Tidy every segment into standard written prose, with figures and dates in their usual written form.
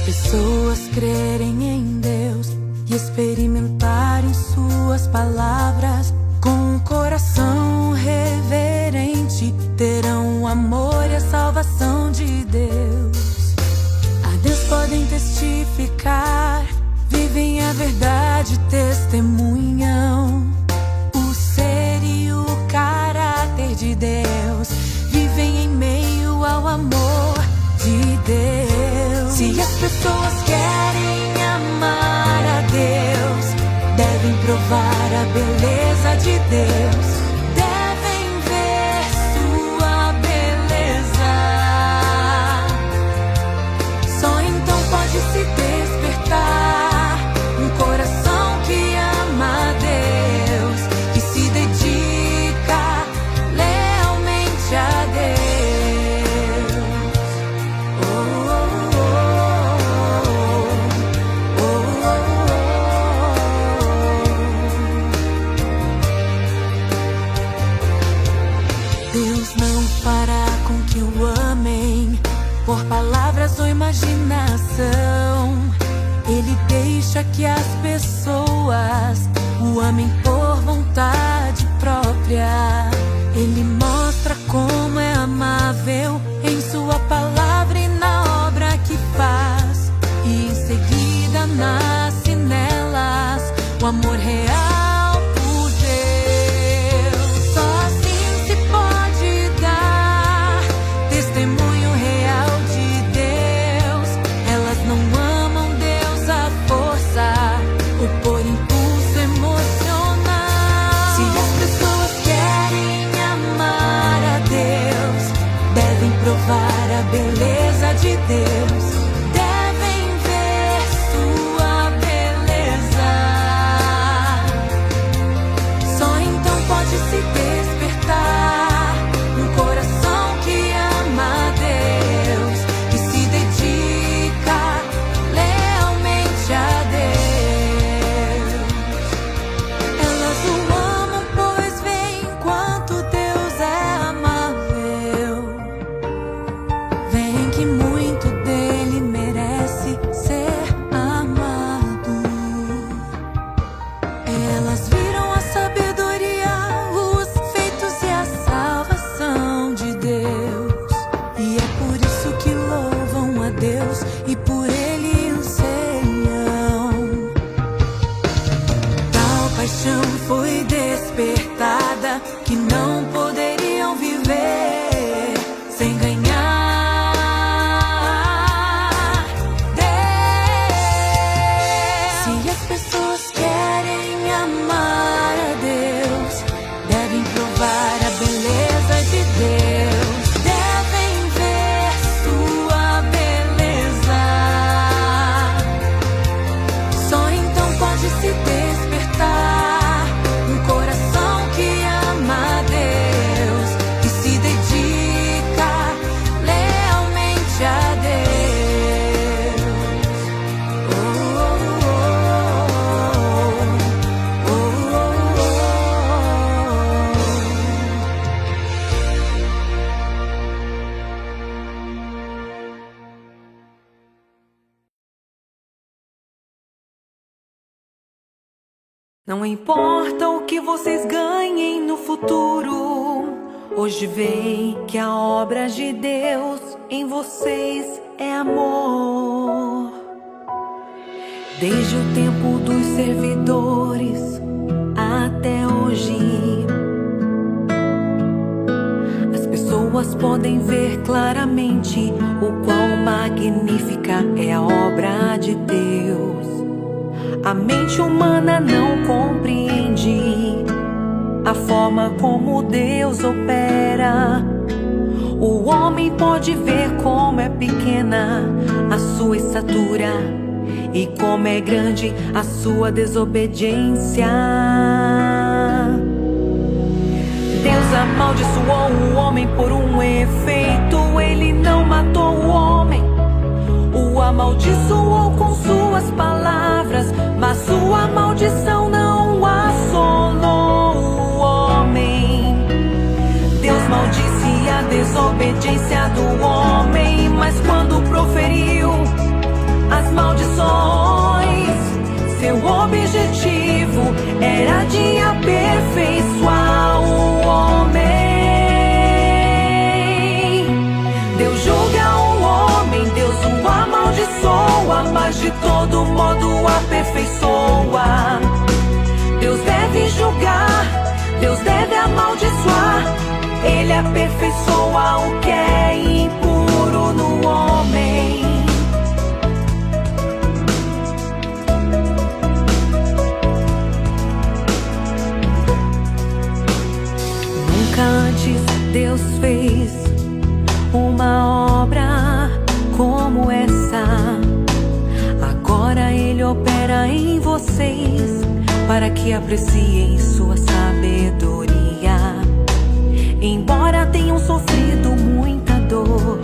pessoas crerem em Deus e experimentarem suas palavras com um coração reverente, terão o amor e a salvação de Deus. A Deus podem testificar, vivem a verdade, testemunham o ser e o caráter de Deus, vivem em meio ao amor de Deus. Se as pessoas querem amar a Deus, devem provar a beleza de Deus, devem ver sua beleza. Só então pode se despertar um coração que ama a Deus, que se dedica lealmente a Deus. Deus não fará com que o amem por palavras ou imaginação. Ele deixa que as pessoas o amem por vontade própria. Ele mostra como é amável em sua palavra e na obra que faz, e em seguida nasce nelas o amor real por Deus. Só assim se pode dar testemunho real de Deus. Elas não amam Deus à força ou por impulso emocional. Se as pessoas querem amar a Deus, devem provar a beleza de Deus, devem ver sua beleza. Só então pode se despertar um coração que ama a Deus, que se dedica lealmente a Deus. Elas o amam, pois veem quanto Deus é amável, veem que muito dele merece ser amado. Elas viram a sabedoria, os feitos e a salvação de Deus, e é por isso que louvam a Deus e por ele o Senhor. Tal paixão foi despertada que não poderiam viver sem ganhar Deus. Se as pessoas querem amar a Deus, devem provar a beleza de Deus, devem ver sua beleza. Só então pode se despertar um coração que ama a Deus, que se dedica lealmente a Deus. Não importa o que vocês ganhem no futuro, hoje vem que a obra de Deus em vocês é amor. Desde o tempo dos servidores até hoje, as pessoas podem ver claramente o quão magnífica é a obra de Deus. A mente humana não compreende a forma como Deus opera. O homem pode ver como é pequena a sua estatura e como é grande a sua desobediência. Deus amaldiçoou o homem por um efeito. Ele não matou o homem, o amaldiçoou com suas palavras, mas sua maldição não assolou o homem. Deus maldisse a desobediência do homem, mas quando proferiu a mas de todo modo aperfeiçoa. Deus deve julgar, Deus deve amaldiçoar. Ele aperfeiçoa o que é impuro no homem. Nunca antes Deus fez uma obra como essa. Agora Ele opera em vocês para que apreciem sua sabedoria. Embora tenham sofrido muita dor,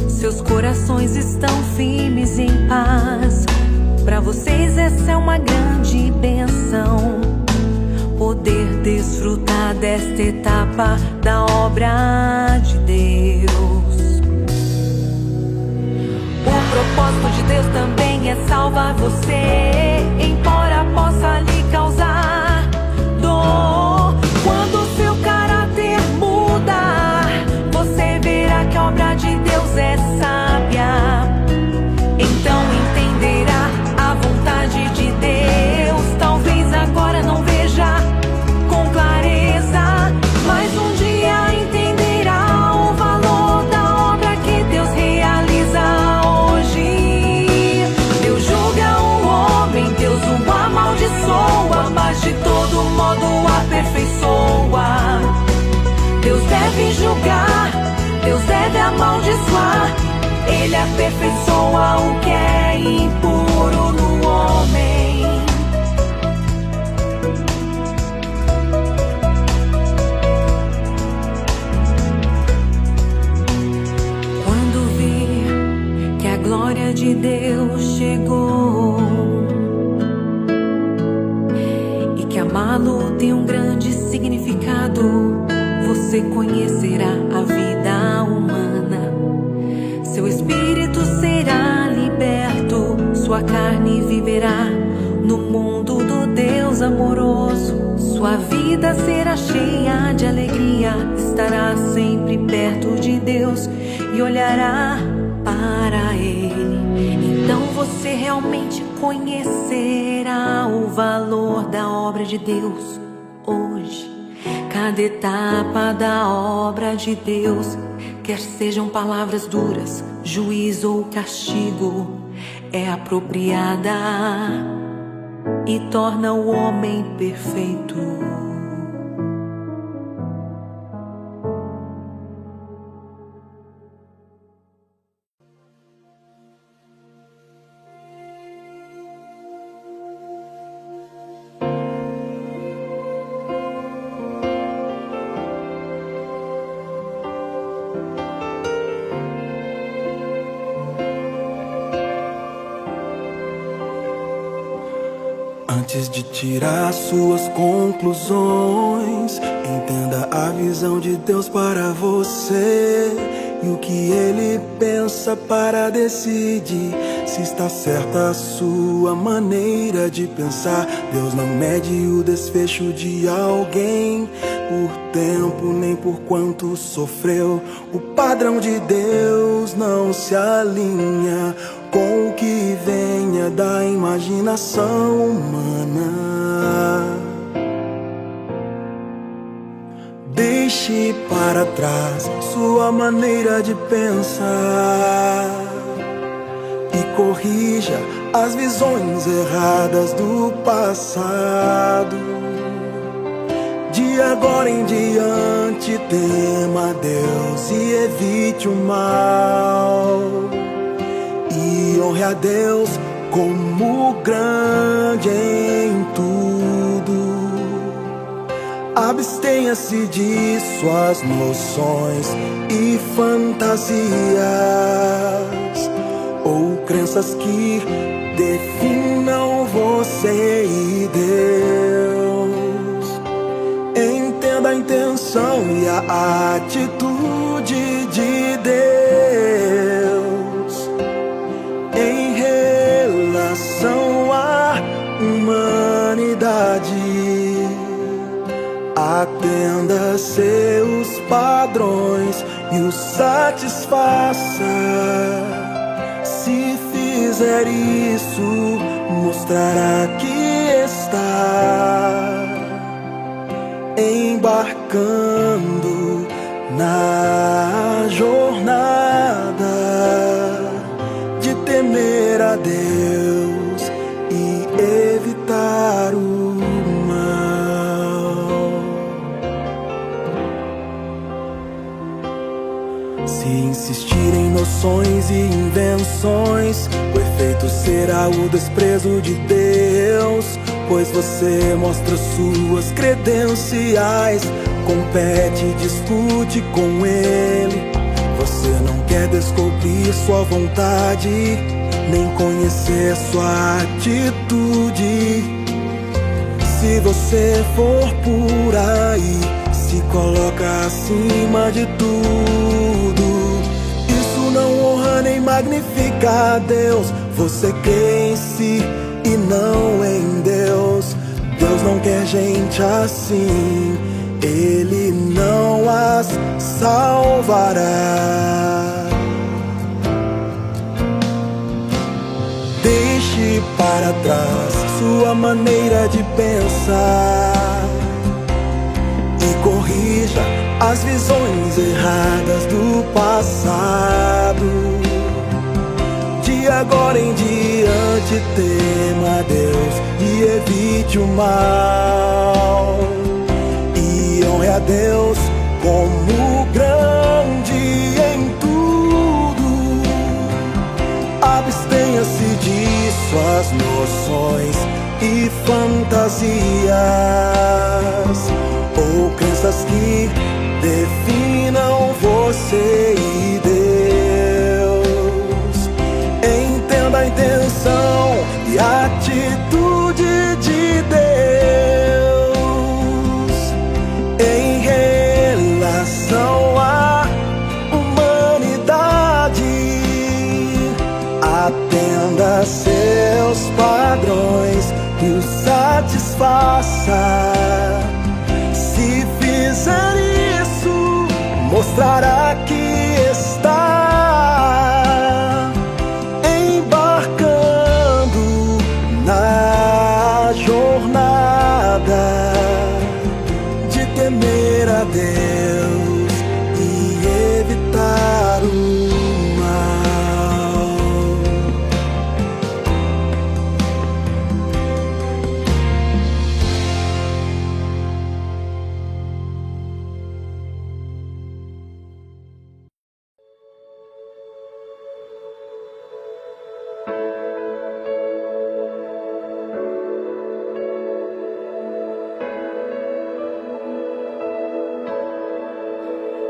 seus corações estão firmes e em paz. Para vocês essa é uma grande bênção, poder desfrutar desta etapa da obra de Deus. O propósito de Deus também é salvar você, embora possa lhe causar dor. Quando seu caráter mudar, você verá que a obra de Deus é sábia. Então entenderá a vontade de Deus. Talvez agora não veja com clareza, mas um dia entenderá o valor da obra que Deus realiza hoje. Deus julga o homem, Deus o amaldiçoa, mas de todo modo aperfeiçoa. Deus deve julgar, Deus deve amaldiçoar. Ele aperfeiçoa o que é impuro no homem. Quando vir que a glória de Deus chegou e que amá-lo tem um grande significado, você conhecerá a vida humana. Seu espírito será liberto, sua carne viverá no mundo do Deus amoroso. Sua vida será cheia de alegria, estará sempre perto de Deus e olhará para Ele. Então você realmente conhecerá o valor da obra de Deus hoje. Cada etapa da obra de Deus, quer sejam palavras duras, juízo ou castigo, é apropriada e torna o homem perfeito. Antes de tirar suas conclusões, entenda a visão de Deus para você e o que Ele pensa para decidir se está certa a sua maneira de pensar. Deus não mede o desfecho de alguém por tempo nem por quanto sofreu. O padrão de Deus não se alinha com o que venha da imaginação humana. Deixe para trás sua maneira de pensar e corrija as visões erradas do passado. De agora em diante tema Deus e evite o mal, e honre a Deus como grande em tudo. Abstenha-se de suas noções e fantasias ou crenças que definam você e Deus. Entenda a intenção e a atitude de Deus em relação à humanidade. Atenda seus padrões e os satisfaça. Se fizer fizer isso, mostrará que está embarcando na jornada de temer a Deus e evitar o mal. Se insistir em noções e invenções, o efeito será o desprezo de Deus, pois você mostra suas credenciais, compete e discute com Ele. Você não quer descobrir sua vontade, nem conhecer sua atitude. Se você for por aí, se coloca acima de tudo, isso não honra nem magnifica a Deus. Você crê em si e não em Deus. Deus não quer gente assim, Ele não as salvará. Deixe para trás sua maneira de pensar e corrija as visões erradas do passado. De agora em diante tema a Deus e evite o mal, e honre a Deus como grande em tudo. Abstenha-se de suas noções e fantasias, ou crenças que definam você e Deus. Entenda a intenção e a atitude de Deus em relação à humanidade. Atenda a seus padrões e os satisfaça. Se fizer isso, mostrará que está embarcando na jornada de temer a Deus e evitar o mal.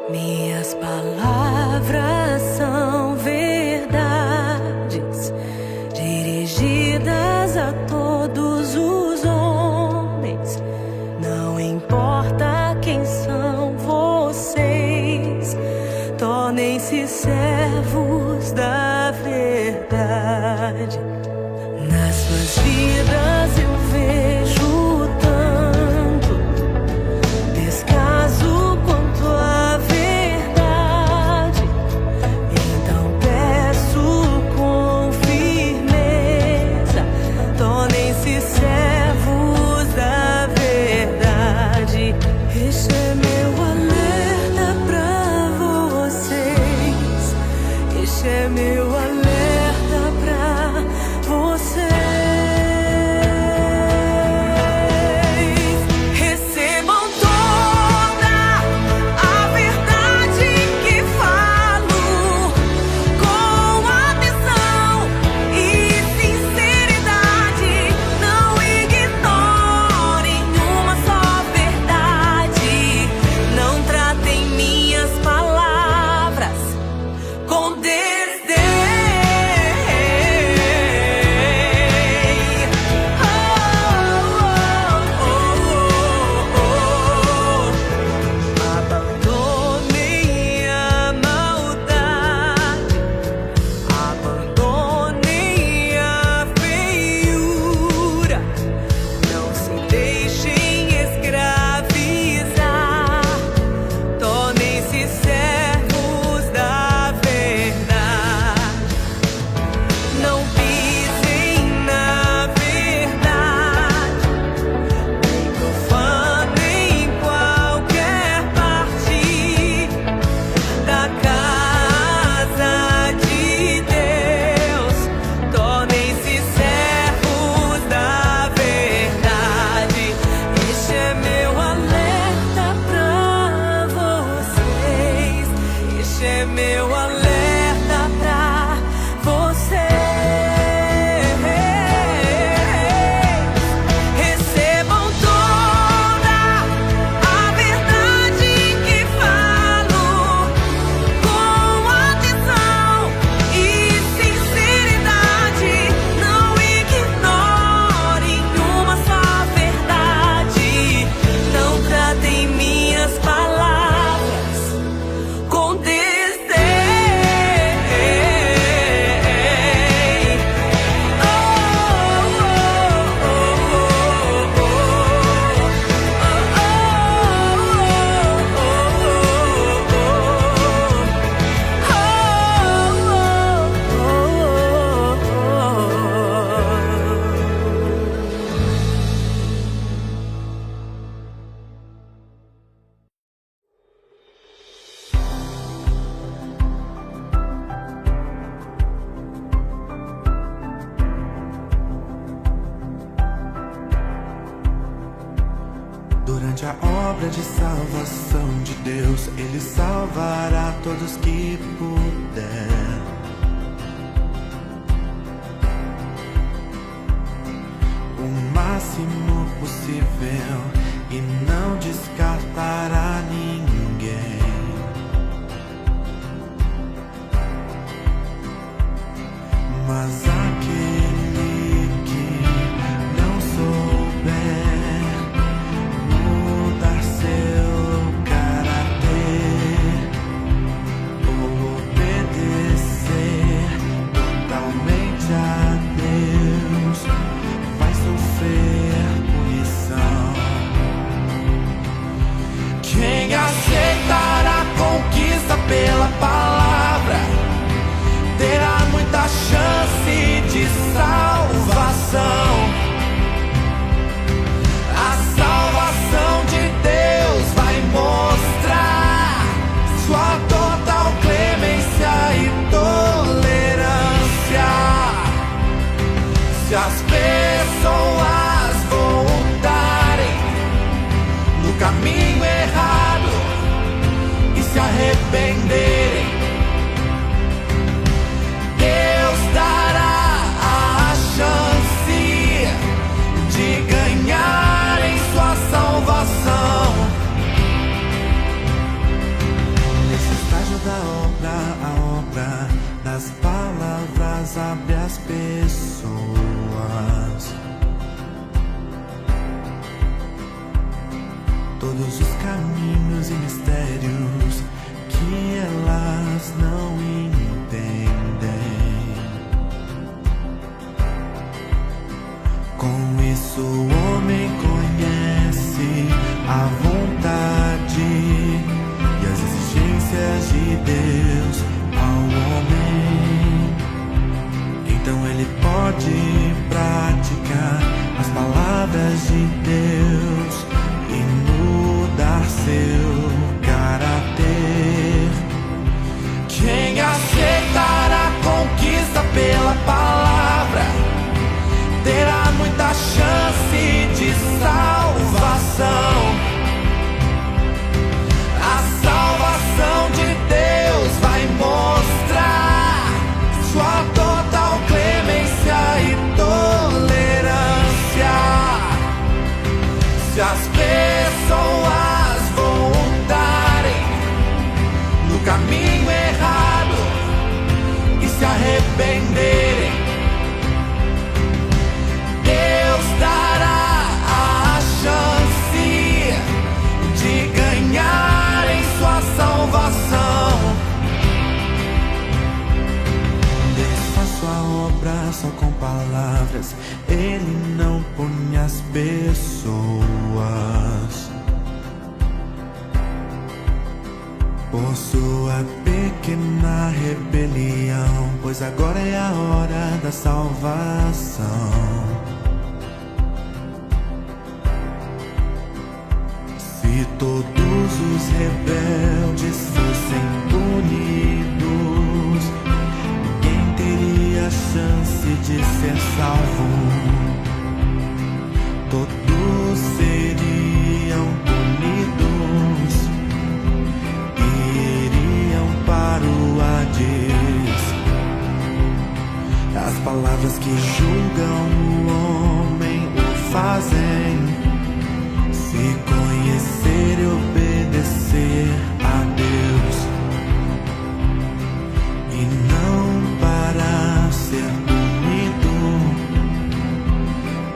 Minhas palavras são verdades dirigidas a todos os homens. Não importa quem são vocês, tornem-se servos da verdade. Nas suas vidas eu vejo tanto descaso quanto a verdade. Então peço com firmeza, tornem-se servos da verdade. Este é meu alerta pra vocês, este é meu alerta pra vocês. Recebam toda a verdade que falo, com atenção e sinceridade. Não ignorem uma só verdade. Não tratem minhas palavras com desdém. durante a obra de salvação de Deus, Ele salvará todos que puder. O máximo possível e não descartará ninguém. Mas aquele que não souber mudar seu caráter ou obedecer totalmente a Deus, vai sofrer punição. Quem aceitar a conquista pela palavra terá muita chance de salvação. A salvação de Deus vai mostrar sua total clemência e tolerância. Se as pessoas voltarem no caminho errado e se arrependerem, Deus dará a chance de ganharem sua salvação. Nesse estágio da obra, a obra das palavras abre as pessoas. Todos os caminhos e mistérios que elas não entendem. Com isso o homem conhece a vontade e as exigências de Deus ao homem. Então ele pode praticar as palavras de Deus e mudar seu caráter. Quem aceitar a conquista pela palavra terá muita chance de salvação. A salvação de Deus vai mostrar sua total clemência e tolerância. Se as pessoas voltarem no caminho errado e se arrependerem, Deus dará a chance de ganharem sua salvação. Deus faz sua obra só com palavras, Ele não pune as pessoas. Por sua pequena rebelião, pois agora é a hora da salvação. Se todos os rebeldes fossem punidos, ninguém teria chance de ser salvo. Todos seriam punidos e iriam para o Hades. As palavras que julgam o homem o fazem. Se conhecer e obedecer a Deus e não para ser punido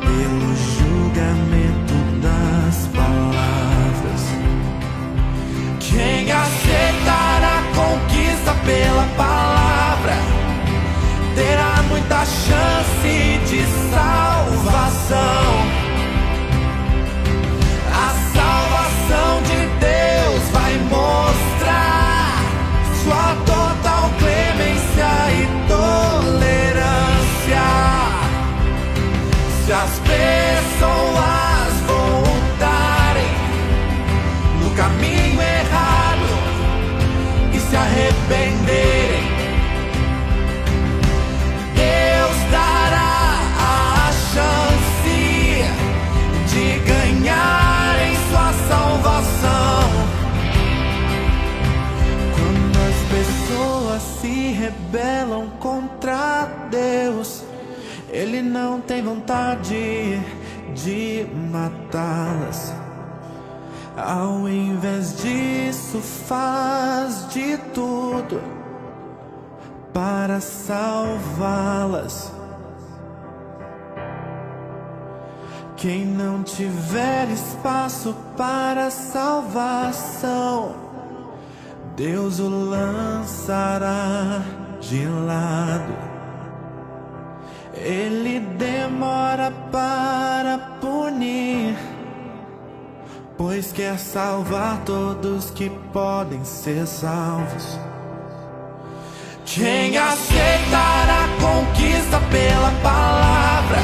pelo julgamento das palavras. Quem aceitar a conquista pela palavra terá muita chance de salvação. A salvação de Deus vai mostrar sua total clemência e tolerância. Se as pessoas voltarem no caminho errado e se arrependerem, Deus contra Deus. Ele não tem vontade de matá-las. Ao invés disso, faz de tudo para salvá-las. Quem não tiver espaço para salvação, Deus o lançará de lado. Ele demora para punir, pois quer salvar todos que podem ser salvos. Quem aceitar a conquista pela palavra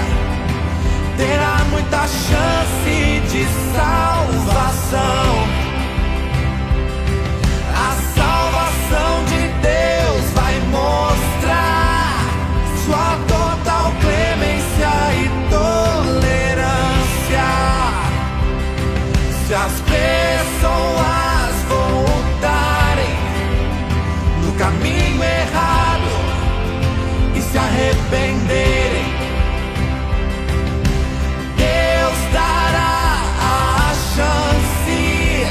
terá muita chance de salvação. A salvação de Deus vai mostrar sua total clemência e tolerância. Se as pessoas voltarem no caminho errado e se arrependerem, Deus dará a chance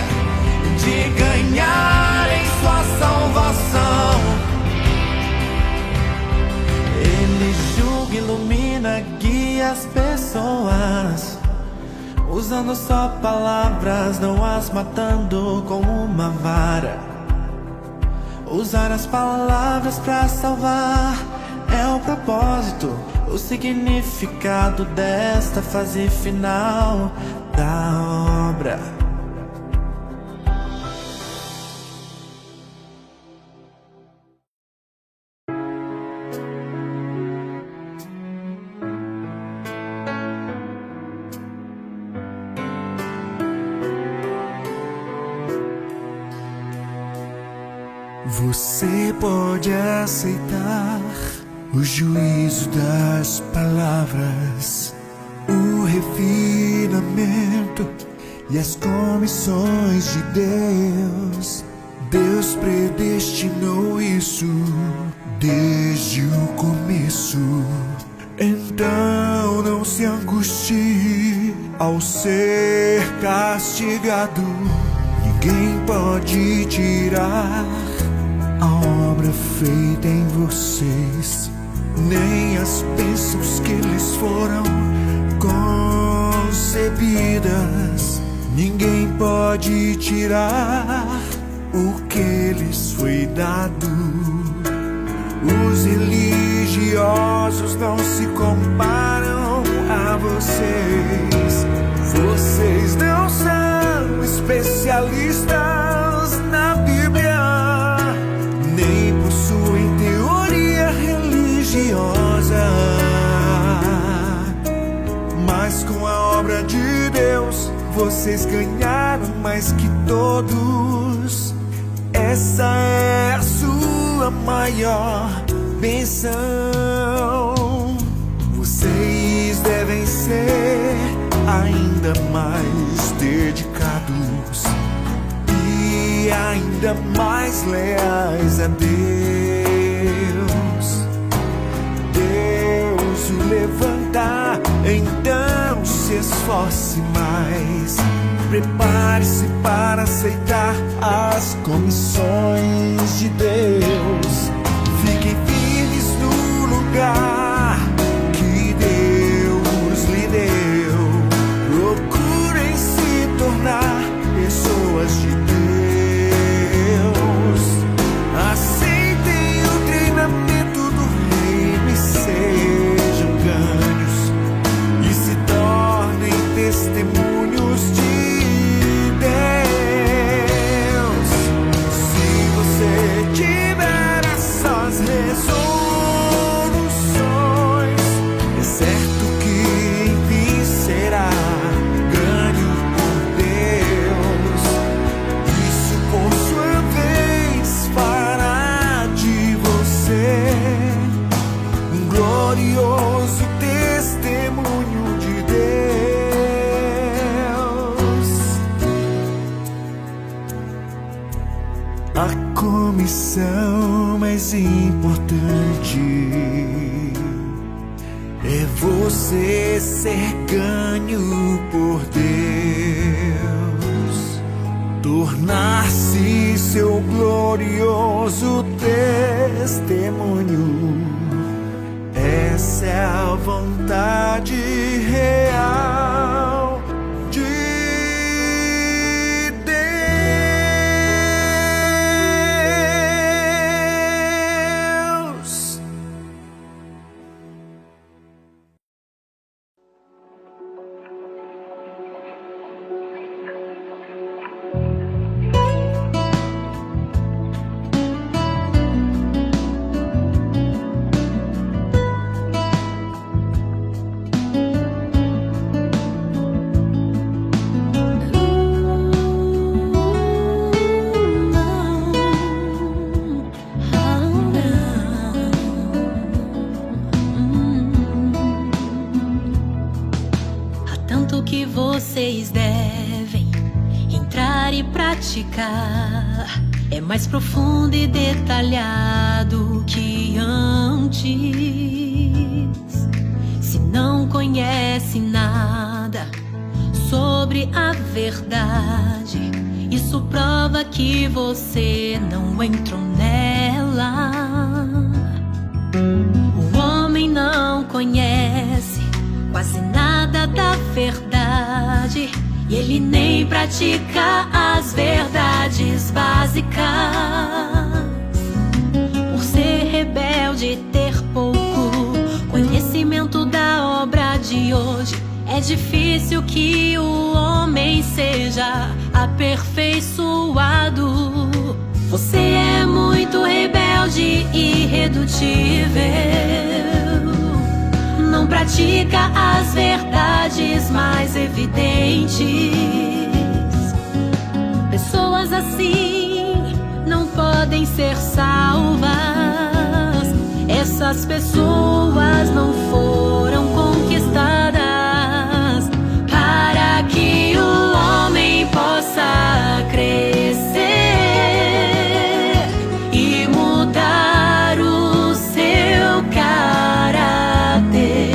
de ganharem sua salvação. Ele julga, ilumina, guia as pessoas, usando só palavras, não as matando com uma vara. Usar as palavras pra salvar é o propósito, o significado desta fase final da obra. Você pode aceitar o juízo das palavras, o refinamento e as comissões de Deus. Deus predestinou isso desde o começo. Então não se angustie ao ser castigado. Ninguém pode tirar a obra feita em vocês, nem as bênçãos que lhes foram concebidas. Ninguém pode tirar o que lhes foi dado. Os religiosos não se comparam a vocês. Vocês não são especialistas na Bíblia, nem possuem teoria religiosa, mas com a obra de Deus vocês ganharam mais que todos. Essa é a sua maior bênção. Vocês devem ser ainda mais dedicados e ainda mais leais a Deus. Deus o levanta, então se esforce mais. Prepare-se para aceitar as comissões de Deus. Fiquem firmes no lugar que Deus lhe deu. Procurem se tornar pessoas de Deus. Aceitem o treinamento do reino e sejam ganhos, e se tornem testemunhos de Deus. Se você tiver essas resoluções, é certo que enfim será ganho por Deus. Isso por sua vez fará de você um glorioso testemunho de Deus. A comissão mais importante é você ser ganho por Deus, tornar-se seu glorioso testemunho. Essa é a vontade real de Deus. Que vocês devem entrar e praticar é mais profundo e detalhado que antes. Se não conhece nada sobre a verdade, isso prova que você não entrou nela. O homem não conhece quase nada da verdade, e ele nem pratica as verdades básicas. Por ser rebelde e ter pouco conhecimento da obra de hoje, é difícil que o homem seja aperfeiçoado. Você é muito rebelde e irredutível, não pratica as verdades mais evidentes. Pessoas assim não podem ser salvas. Essas pessoas não foram conquistadas para que o homem possa crescer e mudar o seu caráter.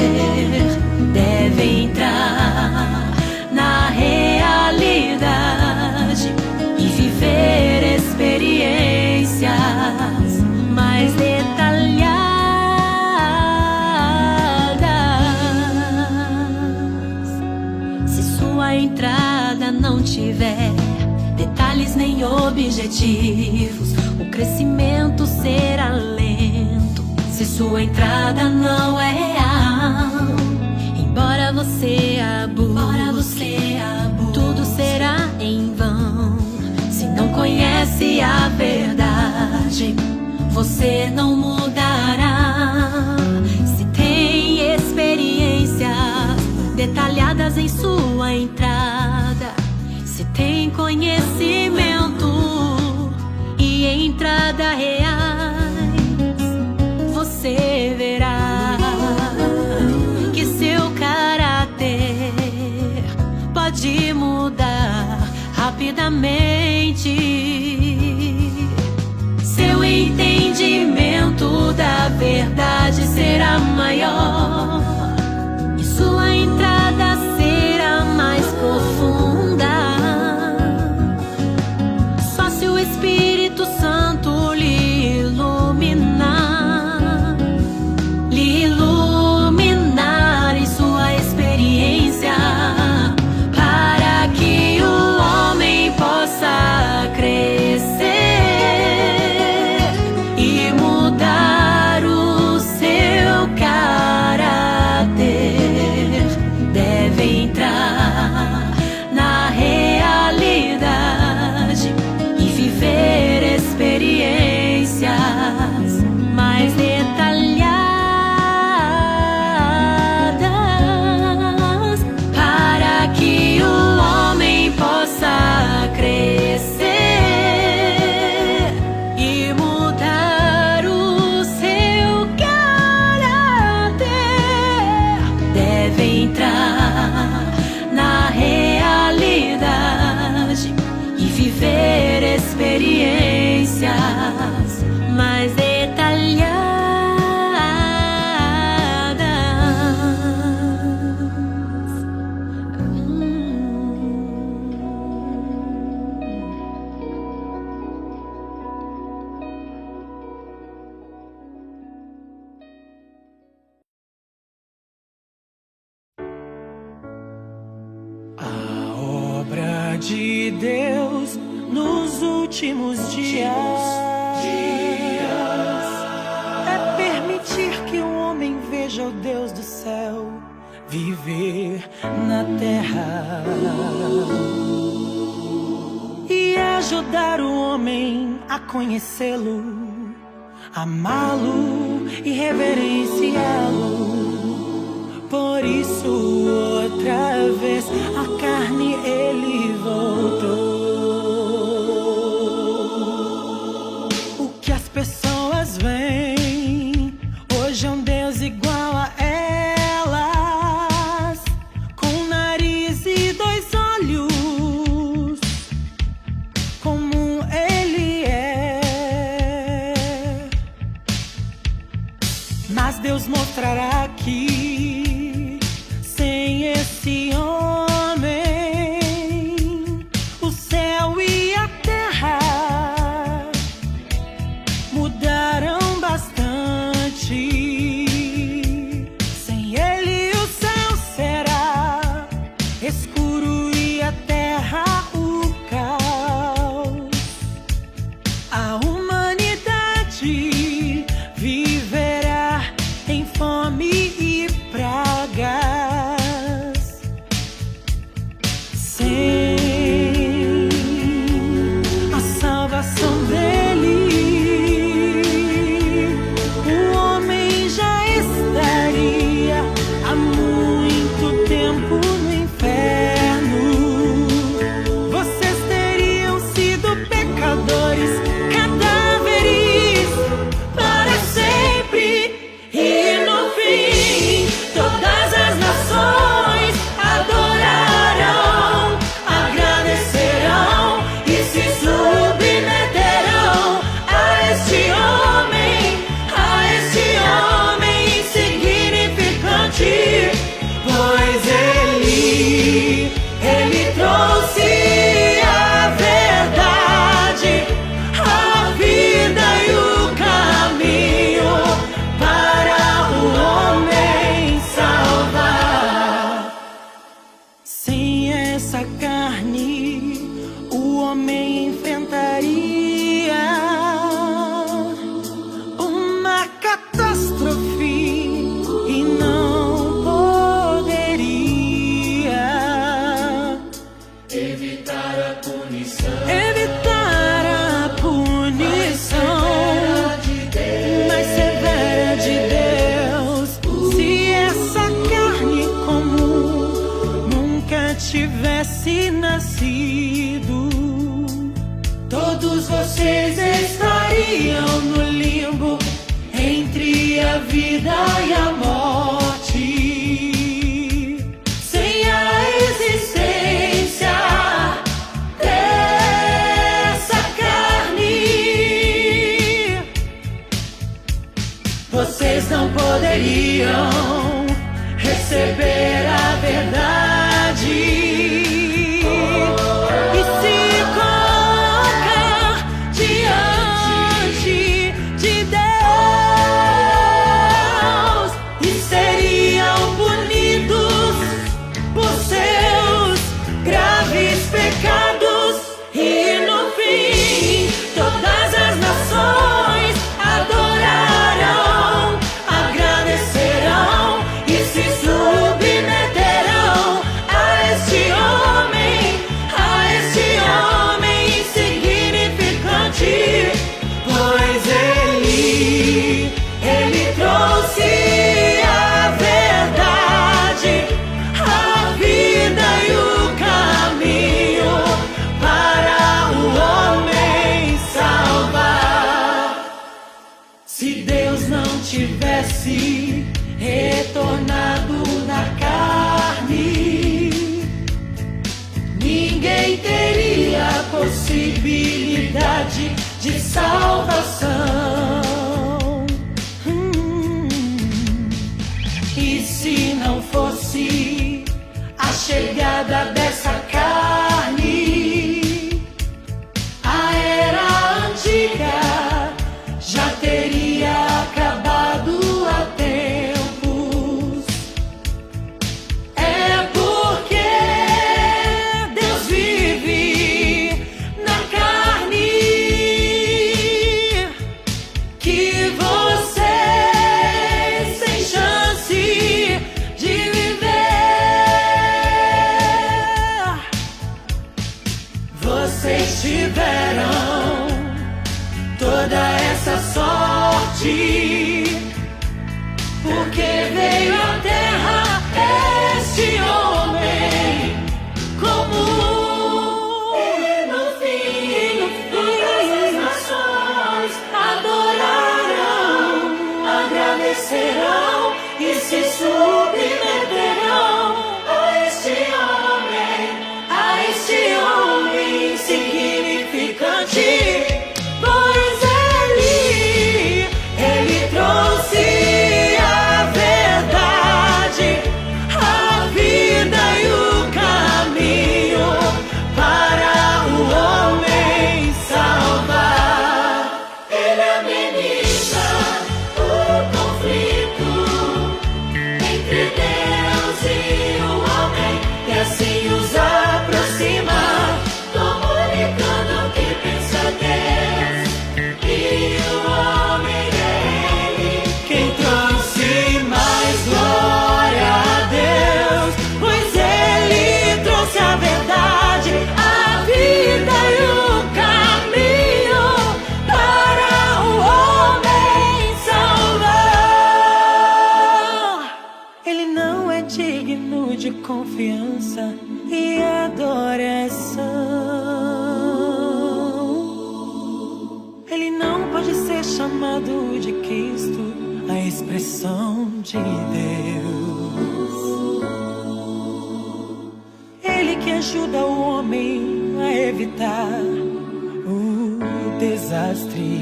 Mais detalhadas. Se sua entrada não tiver detalhes nem objetivos, o crescimento será lento. Se sua entrada não é real, embora você busque, tudo será em vão. Se não conhece a verdade, você não mudará. Se tem experiências detalhadas em sua entrada, se tem conhecimento e entrada reais, você verá que seu caráter pode mudar rapidamente. Seu entendimento da verdade será maior e sua entrada será mais profunda. Só se o Espírito Santo lhe iluminar em sua experiência, para que o homem possa crescer e mudar o seu caráter. Deve entrar na realidade e viver experiências mais detalhadas, para que o homem possa crescer e mudar o seu caráter. Deve entrar na realidade e viver experiências mais detalhadas. de Deus nos últimos dias é permitir que o homem veja o Deus do céu viver na terra e ajudar o homem a conhecê-lo, amá-lo e reverenciá-lo. Por isso, outra vez, a carne ele voltou. O que as pessoas veem hoje é um Deus igual a elas, com nariz e dois olhos, como ele é. Mas Deus mostrará que esse homem, o céu e a terra mudarão bastante. Sem ele o céu será escuro e a terra o caos. A humanidade viverá em fome e praga. Tivesse nascido, todos vocês estariam no limbo entre a vida e a morte, sem a existência dessa carne. Vocês não poderiam receber a verdade e se colocar diante de Deus, e seriam punidos por seus graves pecados, e no fim todas as nações adorarão, agradecerão e se submeterão a este homem insignificante, pois ele trouxe a verdade, a vida e o caminho para o homem salvar. Se Deus não tivesse retornado na carne, ninguém teria possibilidade de salvação. E se não fosse a chegada dessa carne, a era antiga já teria acabado há tempos. É porque Deus vive veio à terra este homem comum. E no fim, todas as nações adorarão, agradecerão e se submeterão a este homem insignificante. Pois ele trouxe a verdade, a vida e o caminho para o homem salvar. Ele ameniza o conflito entre Deus e o homem e assim os aproxima, comunicando o que pensa Deus. E o homem é ele quem trouxe mais glória a Deus, pois ele trouxe a verdade, a vida e o caminho para o homem salvar. Ele não é digno de confiança e adoração. Ele não pode ser chamado de Cristo, a expressão de Deus. Ele que ajuda o homem a evitar o desastre.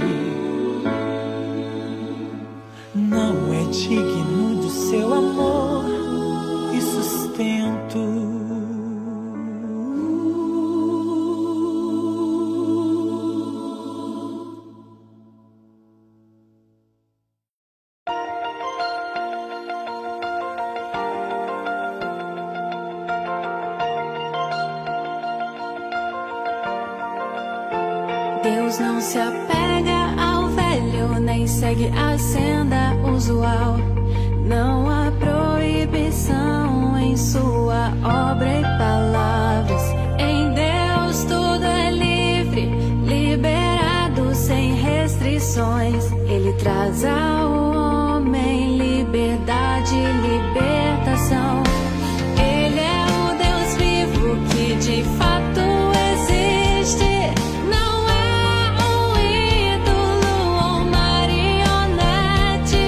Não é digno do seu amor e sustento. Deus não se apega ao velho, nem segue a senda usual. Não há proibição em sua obra e palavras. Em Deus tudo é livre, liberado sem restrições. Ele traz ao homem liberdade e libertação. Ele é o Deus vivo que de fato existe. Não é um ídolo ou marionete.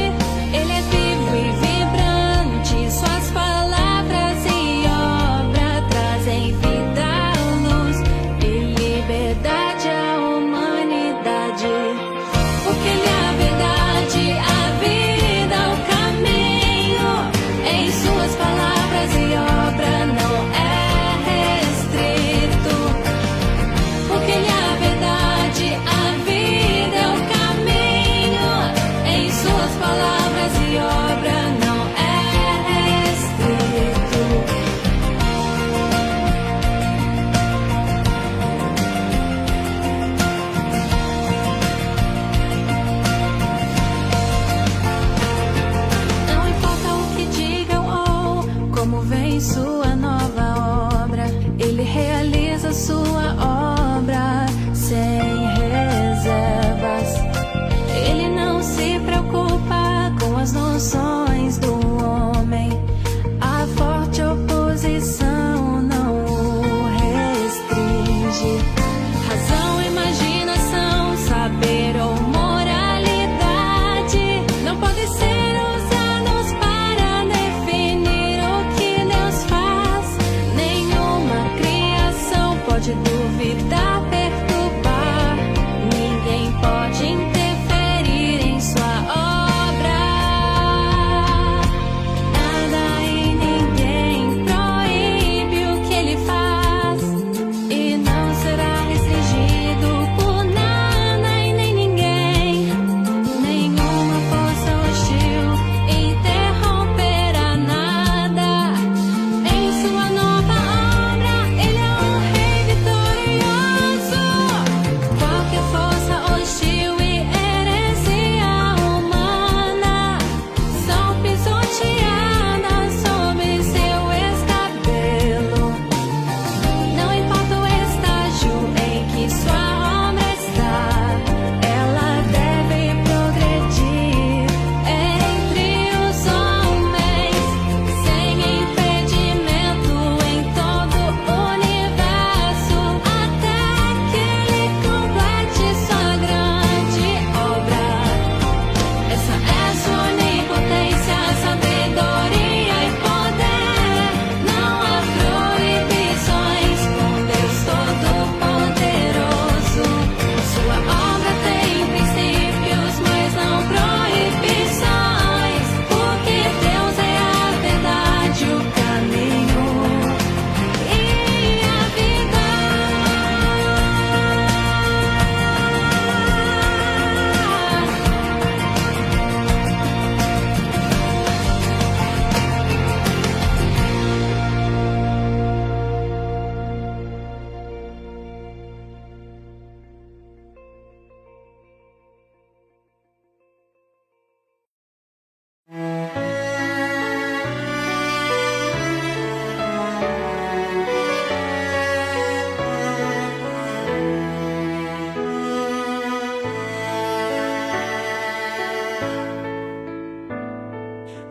Ele é vivo e vive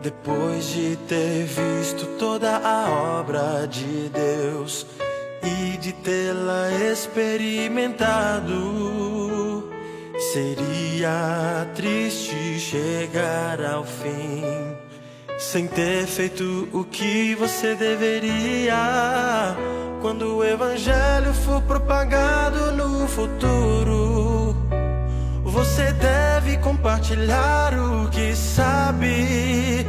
Depois de ter visto toda a obra de Deus e de tê-la experimentado, seria triste chegar ao fim sem ter feito o que você deveria. Quando o evangelho for propagado no futuro, você deve compartilhar o que sabe,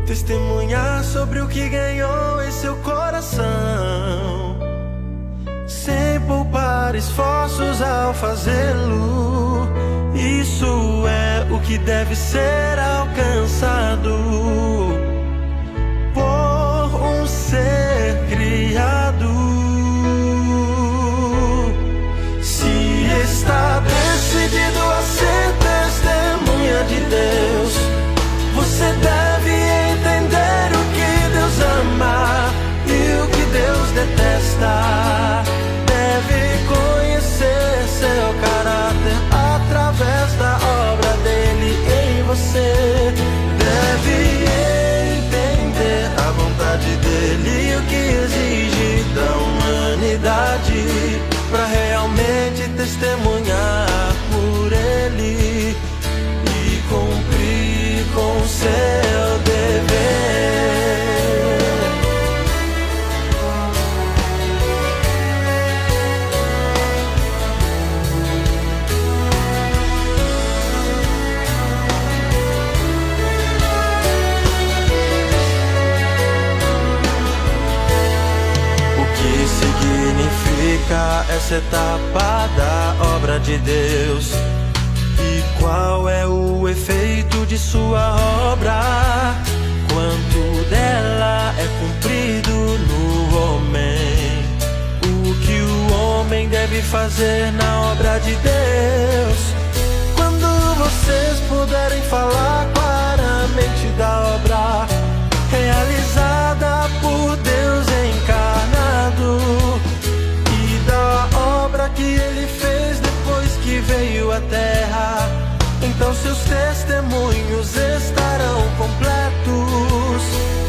testemunhar sobre o que ganhou em seu coração, sem poupar esforços ao fazê-lo. Isso é o que deve ser alcançado por um ser criado. Se está decidido a ser testemunha de Deus, você deve entender o que Deus ama e o que Deus detesta. Deve conhecer seu caráter através da obra dele em você. Deve entender a vontade dele e o que exige da humanidade, pra realmente testemunhar por ele e cumprir com seu dever. Essa etapa da obra de Deus, e qual é o efeito de sua obra, quanto dela é cumprido no homem, o que o homem deve fazer na obra de Deus. Quando vocês puderem falar claramente da obra realizada por Deus encarnado, da obra que ele fez depois que veio à terra, então seus testemunhos estarão completos.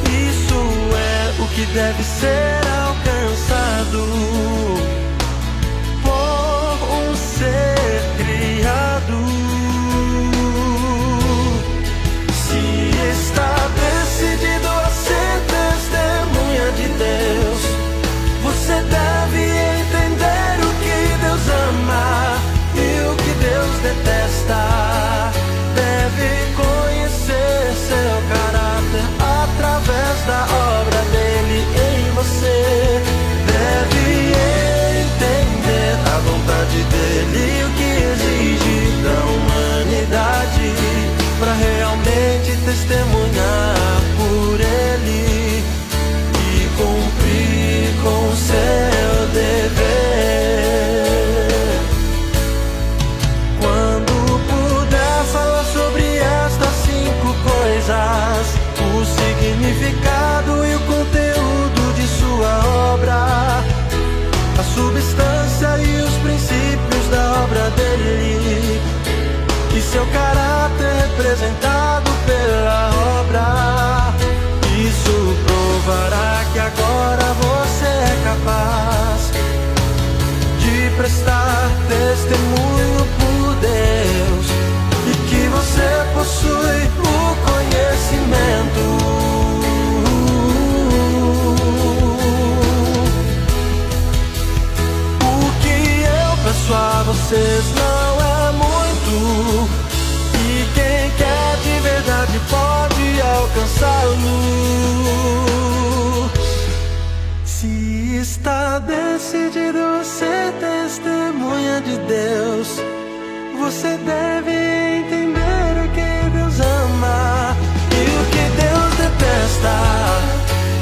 Isso é o que deve ser alcançado por um ser criado. Se está decidido a ser testemunha de Deus, você deve entender o que Deus ama e o que Deus detesta. Deve conhecer seu caráter através da obra dele em você. Deve entender a vontade dele e o que exige da humanidade, pra realmente testemunhar por ele e cumprir com seu dever. Quando puder falar sobre estas 5 coisas, o significado e o conteúdo de sua obra, a substância e os princípios da obra dele, e seu caráter representado pela obra, isso provará que agora você é capaz de prestar testemunho por Deus e que você possui o conhecimento. O que eu peço a vocês não é muito, e quem quer de verdade pode alcançá-lo. Se está decidido a ser testemunha de Deus, você deve entender o que Deus ama e o que Deus detesta.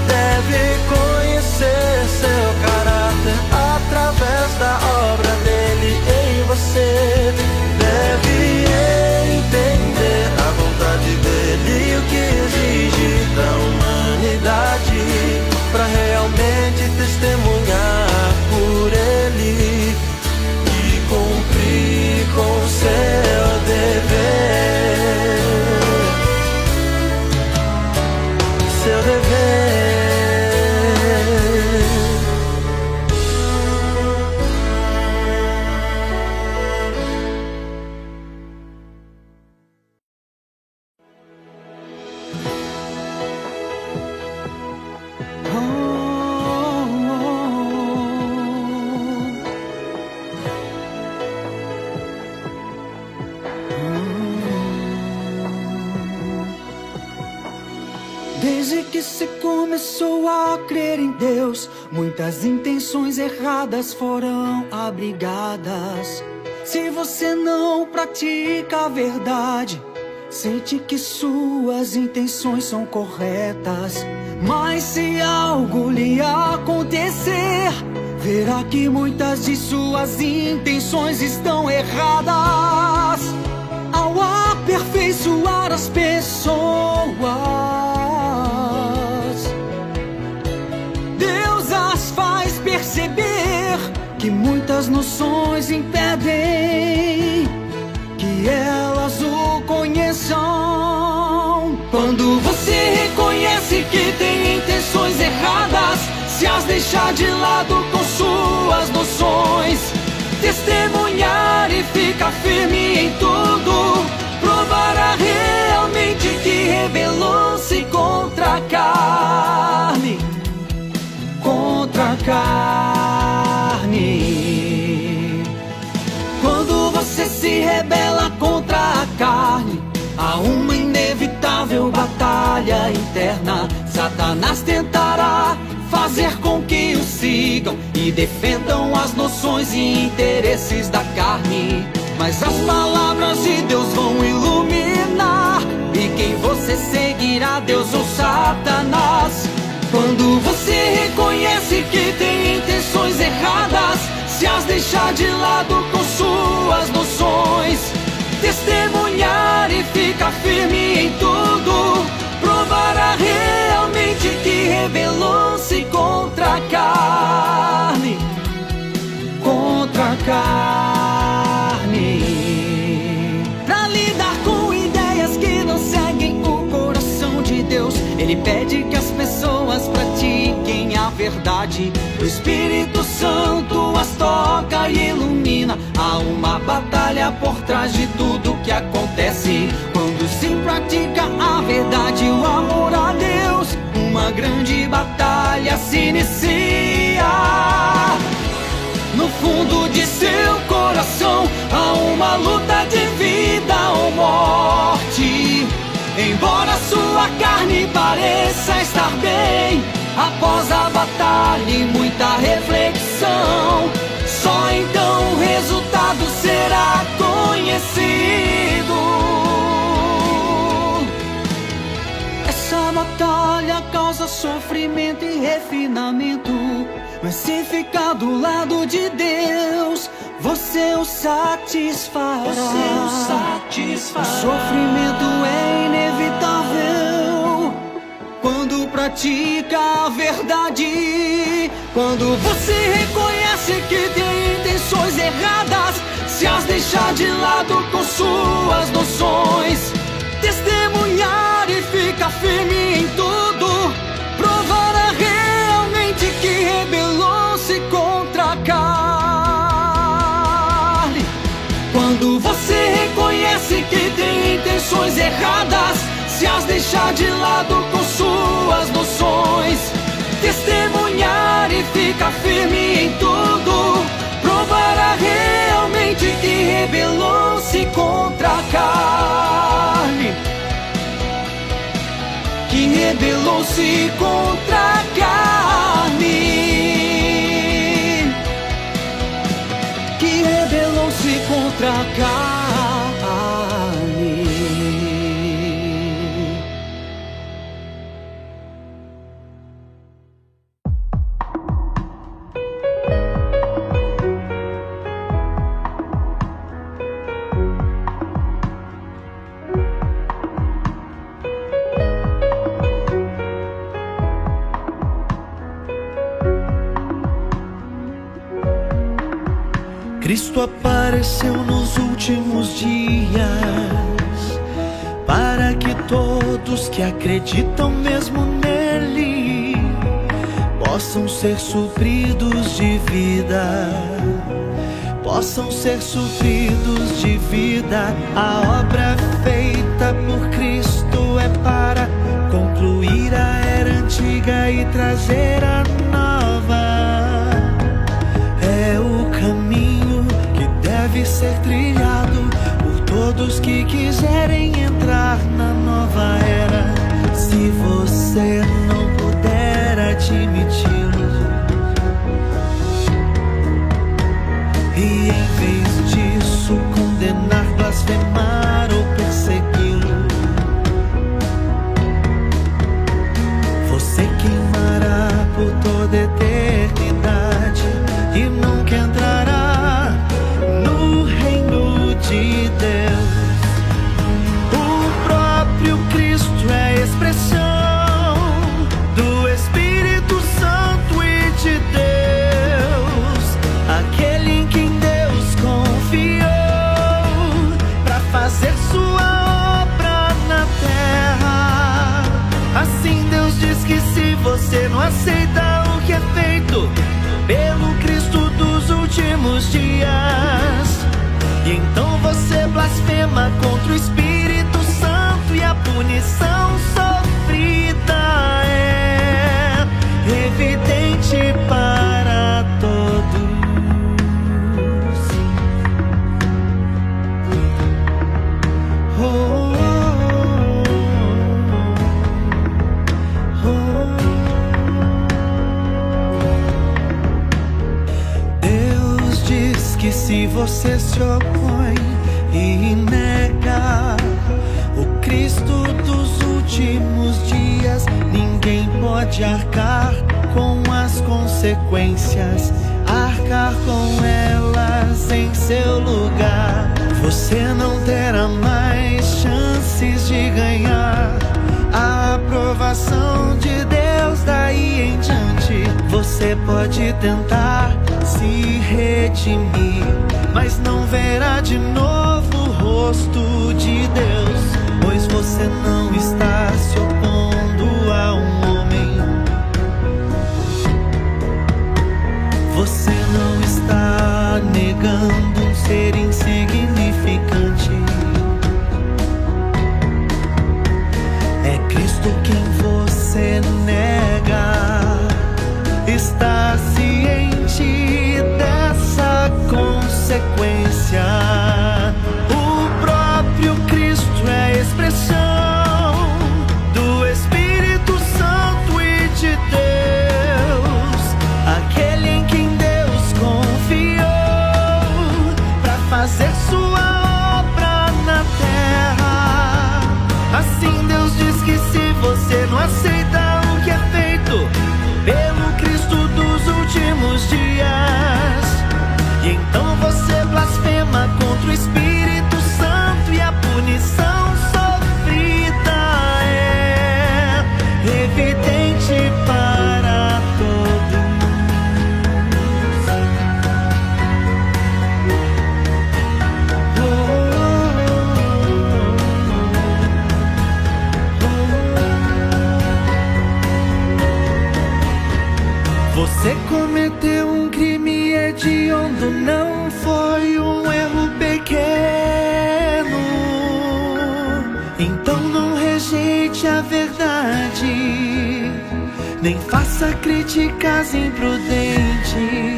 Deve conhecer seu caráter através da obra dele em você. Deve entender a vontade dele e o que exige da humanidade, pra realmente testemunhar por ele e cumprir com seu dever. rever. Desde que se começou a crer em Deus, muitas intenções erradas foram abrigadas. Se você não pratica a verdade, sente que suas intenções são corretas. Mas se algo lhe acontecer, verá que muitas de suas intenções estão erradas. Ao aperfeiçoar as pessoas, Deus as faz perceber que muitas noções impedem que elas o conheçam. Quando você reconhece que tem intenções erradas, se as deixar de lado com suas noções, testemunhar e ficar firme em tudo, provará realmente que rebelou-se contra a carne. Contra a carne. Quando você se rebela contra a carne, há uma inevitável batalha interna. Satanás tentará fazer com que o sigam e defendam as noções e interesses da carne. Mas as palavras de Deus vão iluminar, e quem você seguirá, Deus ou Satanás? Quando você reconhece que tem intenções erradas, se as deixar de lado com suas noções, testemunhar e ficar firme em tudo, provará realmente que rebelou-se contra a carne. Contra a carne. Pra lidar com ideias que não seguem o coração de Deus, Ele pede que as pessoas pratiquem a verdade. O Espírito Santo as toca e ilumina. Há uma batalha por trás de tudo que acontece. Quando se pratica a verdade, o amor a Deus, uma grande batalha se inicia. No fundo de seu coração há uma luta de vida ou morte. Embora sua carne pareça estar bem, após a batalha e muita reflexão, só então o resultado será conhecido. Essa batalha causa sofrimento e refinamento, mas se ficar do lado de Deus, você o satisfará. O sofrimento é inevitável quando pratica a verdade. Quando você reconhece que tem intenções erradas, se as deixar de lado com suas noções, testemunhar e ficar firme em tudo, provará realmente que rebelou-se contra a carne. Quando você reconhece que tem intenções erradas, se as deixar de lado com suas noções, testemunhar e ficar firme em tudo, provará realmente que rebelou-se contra a carne. Que rebelou-se contra a carne. Que rebelou-se contra a carne. Cristo apareceu nos últimos dias para que todos que acreditam mesmo nele possam ser supridos de vida, possam ser supridos de vida. A obra feita por Cristo é para concluir a era antiga e trazer a nova. É o caminho que deve ser trilhado por todos que quiserem entrar na nova era. Se você não puder admiti-lo, e em vez disso condenar, blasfemar ou persegui-lo, você queimará por toda eternidade e nunca entrará no reino de Deus. O próprio Cristo é a expressão do Espírito Santo e de Deus, aquele em quem Deus confiou para fazer sua obra na terra. Assim Deus diz que se você não aceita o que é feito pelo Cristo dos últimos dias, e então você blasfema contra o Espírito Santo, e a punição sofrida é evidente para todos. Deus diz que se você se opõe e nega o Cristo dos últimos dias, ninguém pode arcar com as consequências, arcar com elas em seu lugar. Você não terá mais chances de ganhar a aprovação de Deus daí em diante. Você pode tentar se redimir, mas não verá de novo o rosto de Deus, pois você não está se opondo a um homem, você não está negando um ser insignificante. É Cristo quem você nega. Está ciente dessa consequência. O próprio Cristo é a expressão do Espírito Santo e de Deus, aquele em quem Deus confiou para fazer sua obra na terra. Assim Deus diz que se você não aceita o que é feito pelo Cristo dos últimos dias, e então você blasfema contra o Espírito Santo, e a punição sofrida é evidente para todos. Você cometeu um crime hediondo, não foi um erro pequeno. Então não rejeite a verdade, nem faça críticas imprudentes,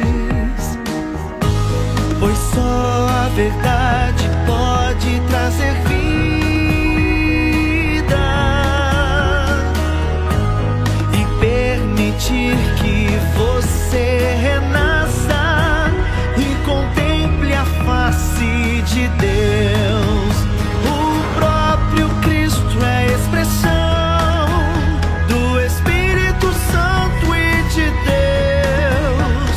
pois só a verdade pode trazer vida e permitir que você renasça e contemple a face de Deus. O próprio Cristo é a expressão do Espírito Santo e de Deus,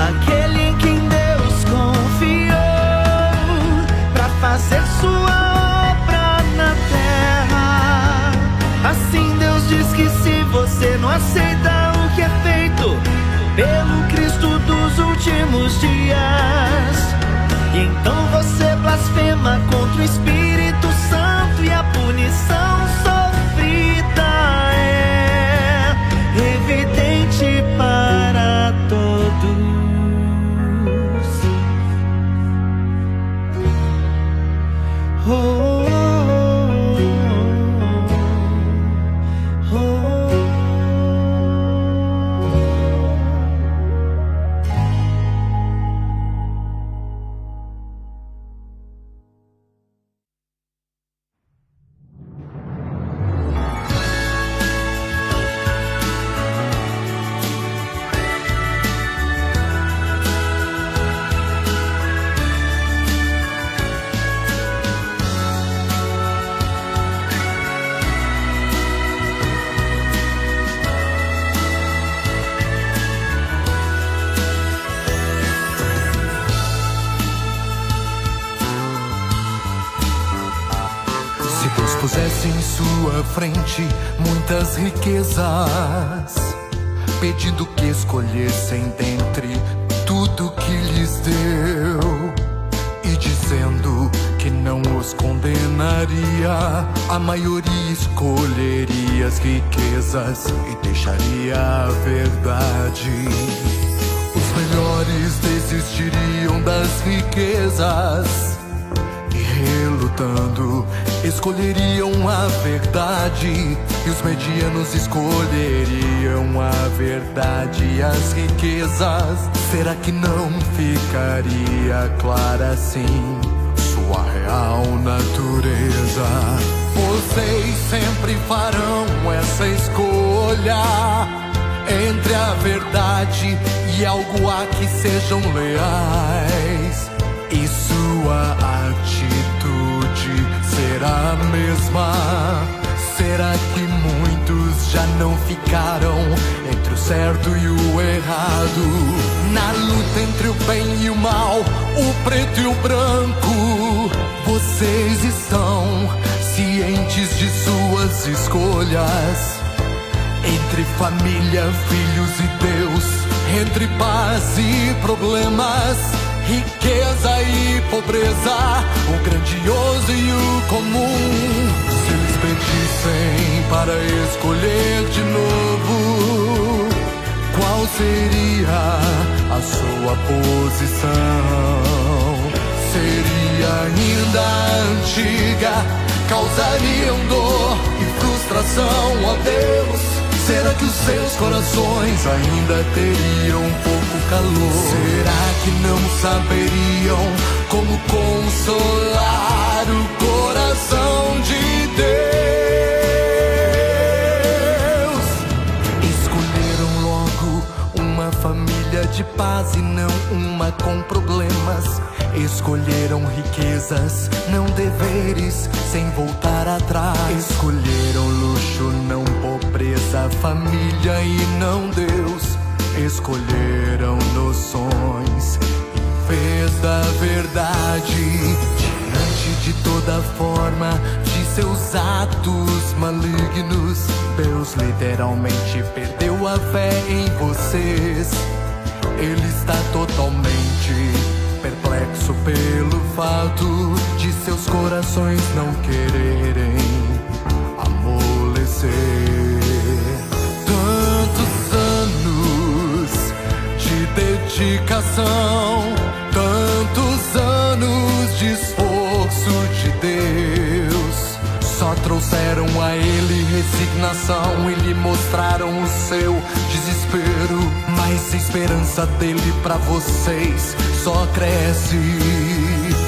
aquele em quem Deus confiou para fazer sua obra na terra. Assim Deus diz que se você não aceita o que é feito pelo Cristo dos últimos dias, e então você blasfema contra o Espírito Santo, e a punição sofrida é evidente para oferece em sua frente muitas riquezas, pedindo que escolhessem dentre tudo que lhes deu, e dizendo que não os condenaria. A maioria escolheria as riquezas e deixaria a verdade. Os melhores desistiriam das riquezas e, relutando, escolheriam a verdade. E os medianos escolheriam a verdade e as riquezas. Será que não ficaria clara assim sua real natureza? Vocês sempre farão essa escolha entre a verdade e algo a que sejam leais, e sua atitude será a mesma. Será que muitos já não ficaram entre o certo e o errado? Na luta entre o bem e o mal, o preto e o branco, vocês estão cientes de suas escolhas. Entre família, filhos e Deus, entre paz e problemas, riqueza e pobreza, o grandioso e o comum. Se eles pedissem para escolher de novo, qual seria a sua posição? Seria ainda antiga, causariam dor e frustração a Deus. Será que os seus corações ainda teriam pouco calor? Será que não saberiam como consolar o coração de Deus? Escolheram logo uma família de paz e não uma com problemas. Escolheram riquezas, não deveres, sem voltar atrás. Escolheram luxo, não pobreza, família e não Deus. Escolheram noções em vez da verdade. Diante de toda forma de seus atos malignos, Deus literalmente perdeu a fé em vocês. Ele está totalmente perplexo pelo fato de seus corações não quererem amolecer. Tantos anos de dedicação, tantos anos de esforço de Deus, só trouxeram a ele resignação e lhe mostraram o seu desespero. Mas a esperança dele pra vocês só cresce,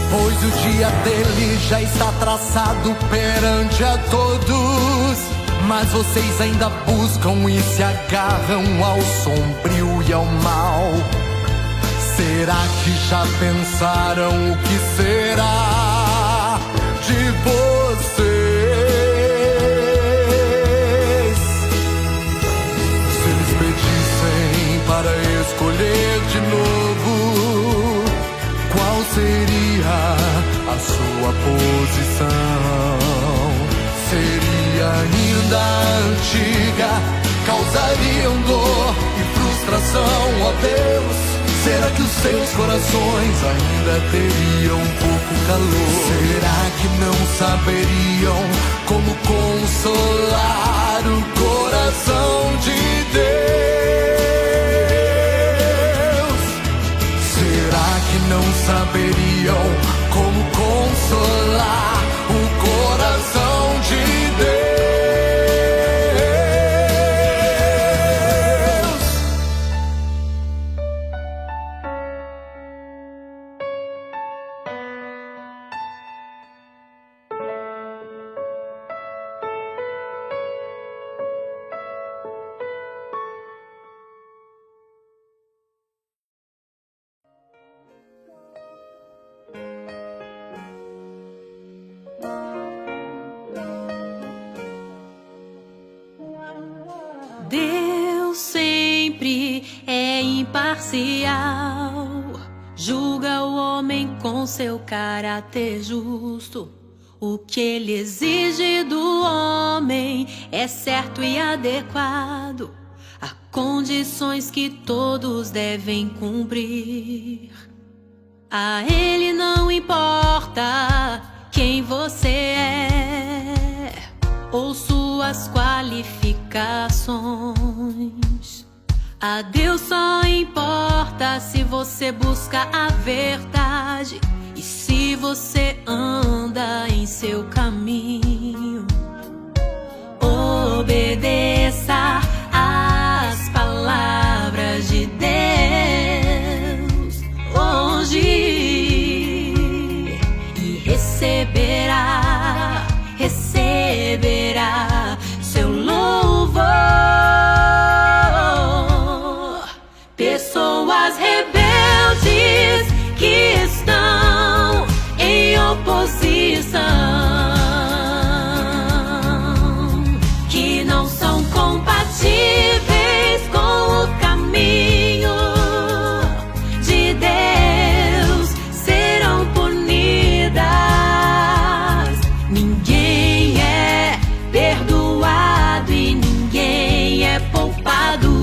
pois o dia dele já está traçado perante a todos. Mas vocês ainda buscam e se agarram ao sombrio e ao mal. Será que já pensaram o que será de vocês? Se eles pedissem para escolher de novo, qual seria a sua posição? Seria ainda antiga, causariam dor e frustração a Deus. Será que os seus corações ainda teriam pouco calor? Será que não saberiam como consolar o coração de Deus? Será que não saberiam como consolar o coração de Deus? Deus sempre é imparcial, julga o homem com seu caráter justo. O que ele exige do homem é certo e adequado. Há condições que todos devem cumprir. A ele não importa quem você é ou suas qualificações. A Deus só importa se você busca a verdade e se você anda em seu caminho. Obedeça às palavras de Deus hoje e receberá seu louvor. Pessoas rebeldes que estão em oposição, que não são compatíveis com o caminho de Deus, serão punidas. Ninguém é perdoado e ninguém é poupado.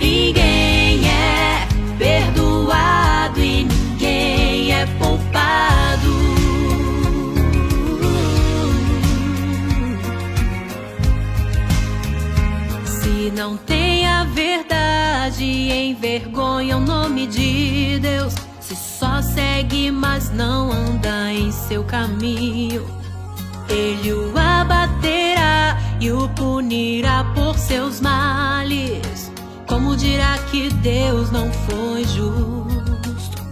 Ninguém é perdoado e ninguém é poupado. Se não tem a verdade, envergonha o nome de Deus. Se só segue, mas não anda em seu caminho, ele o abaterá e o punirá por seus males. Como dirá que Deus não foi justo?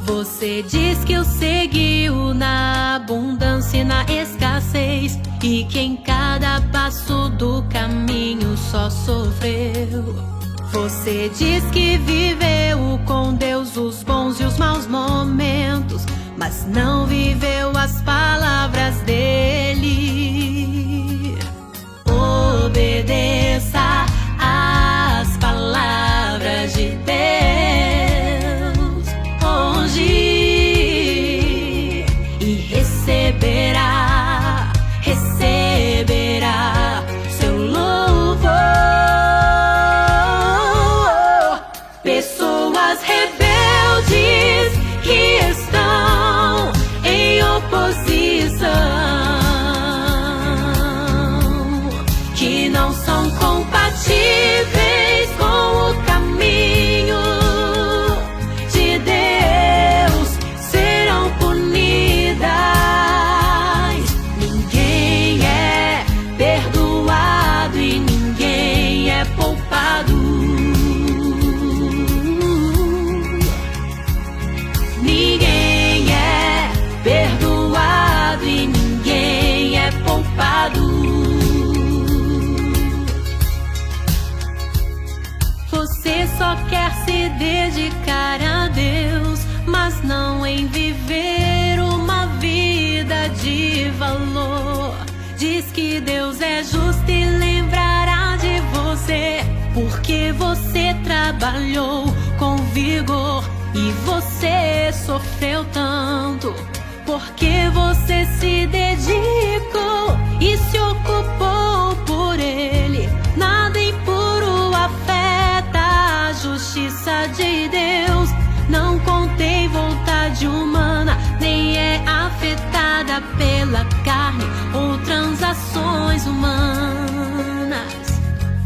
Você diz que o seguiu na abundância e na escassez, e que em cada passo do caminho só sofreu. Você diz que viveu com Deus os bons e os maus momentos, mas não viveu as palavras dele. Obedeça às palavras de Deus hoje e receberá seu louvor. Pessoas rebeldes que estão em oposição, que não são compatíveis com o caminho de Deus, serão punidas. Ninguém é perdoado e ninguém é poupado. Ninguém é perdoado e ninguém é poupado. Você só quer se dedicar a Deus, mas não em viver uma vida de valor. Diz que Deus é justo e lembrará de você, porque você trabalhou com vigor e você sofreu tanto, porque você se dedicou e se ocupou por Ele. Nada impuro afeta a justiça de Deus. Não contém vontade humana, nem é afetada pela carne ou transações humanas.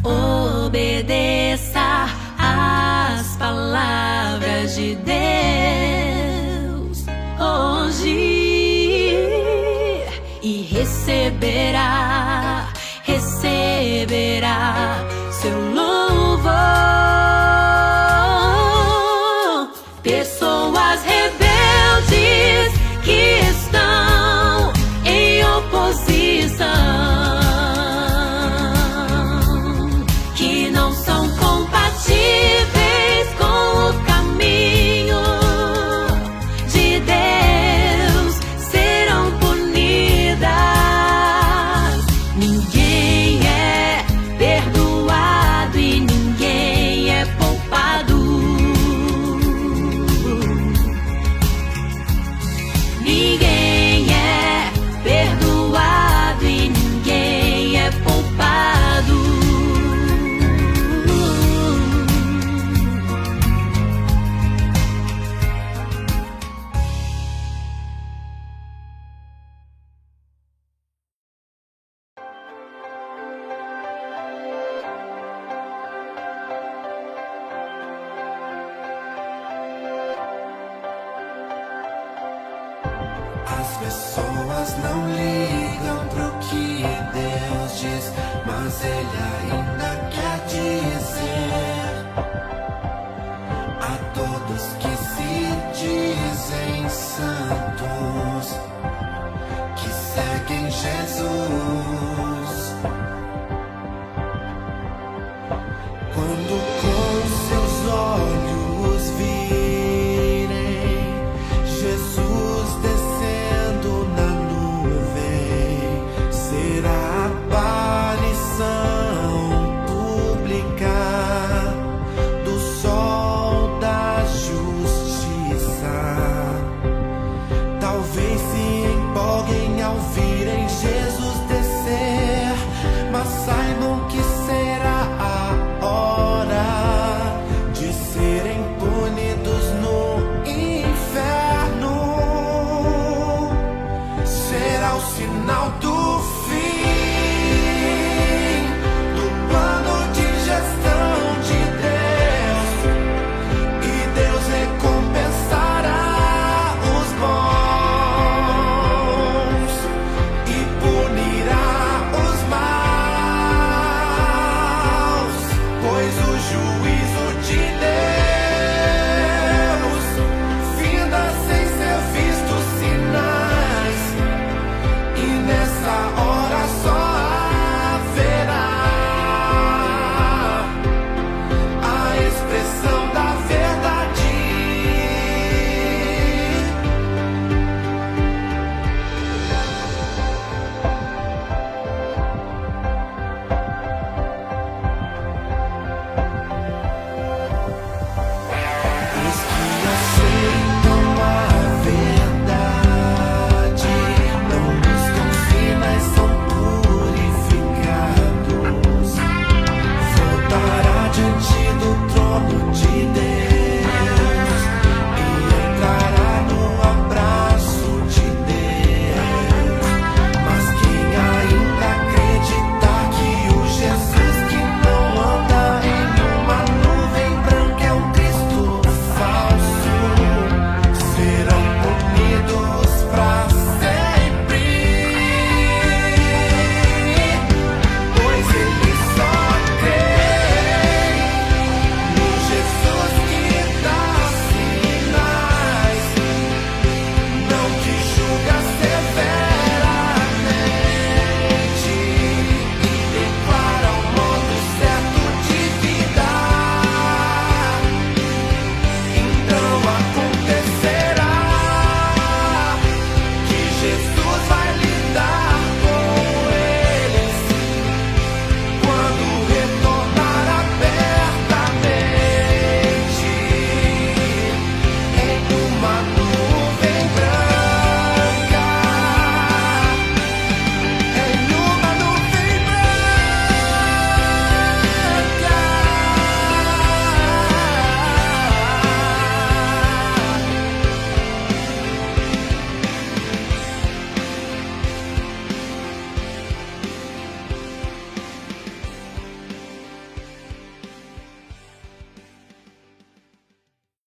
Obedeça às palavras de Deus hoje e receberá seu louvor. Pessoas rebeldes que estão em oposição, que não são compatíveis com o caminho de Deus, serão punidas. Ninguém é perdoado e ninguém é poupado. groselha